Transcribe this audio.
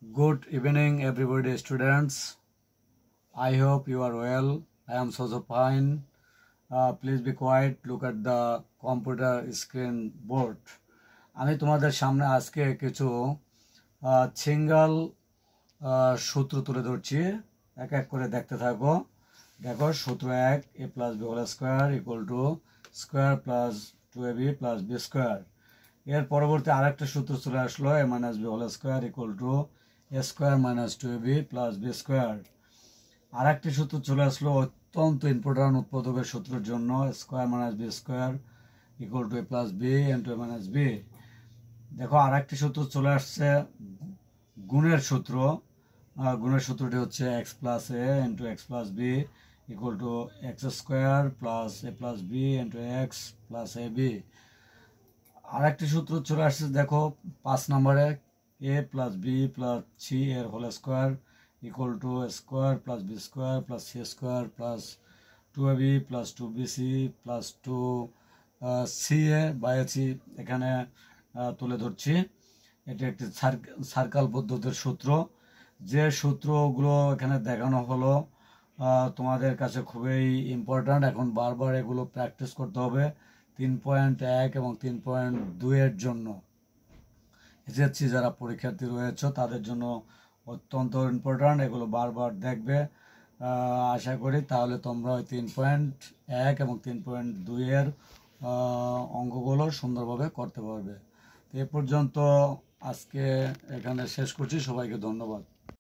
Good evening, everybody, students. I hope you are well. I am so fine. Please be quiet. Look at the computer screen board. আমি তোমাদের সামনে আজকে কিছু single সূত্র তুলে ধরছি। এক এক করে দেখতে থাকো। দেখো, সূত্র 1, a plus b whole square equal to square plus 2ab plus b square। এর পরবর্তী আরেকটা সূত্র চলে আসলো, a minus b whole square equal to a square minus 2ab plus b square। আরেকটি সূত্র চলে আসলো অত্যন্ত ইম্পর্টেন্ট উৎপাদকের সূত্রের জন্য, square minus B square equal to A plus B into A minus B. দেখো, আরেকটি সূত্র চলে আসছে গুণের সূত্র। গুণের সূত্রটি হচ্ছে X plus A into X plus B equal to X square plus A plus B into X plus A B. আরেকটি সূত্র চলে আসছে, দেখো 5 নম্বরে, A plus B plus C এর whole square equal to a square plus b square plus c square plus 2ab plus 2bc plus 2ca by c এখানে তুলে ধরছি। এটি একটি সার্কেল পদ্ধতির সূত্র। যে সূত্রগুলো এখানে দেখানো হলো তোমাদের কাছে খুবই ইম্পর্ট্যান্ট। এখন বারবার এগুলো প্র্যাকটিস করতে হবে 3.1 এবং 3.2 এর জন্য। এসএসসি যারা পরীক্ষার্থী রয়েছে তাদের জন্য অত্যন্ত ইম্পর্ট্যান্ট। এগুলো বারবার দেখবে আশা করি, তাহলে তোমরা ওই 3.1 এবং 3.2 এর অঙ্কগুলো সুন্দরভাবে করতে পারবে। এ পর্যন্ত আজকে এখানে শেষ করছি। সবাইকে ধন্যবাদ।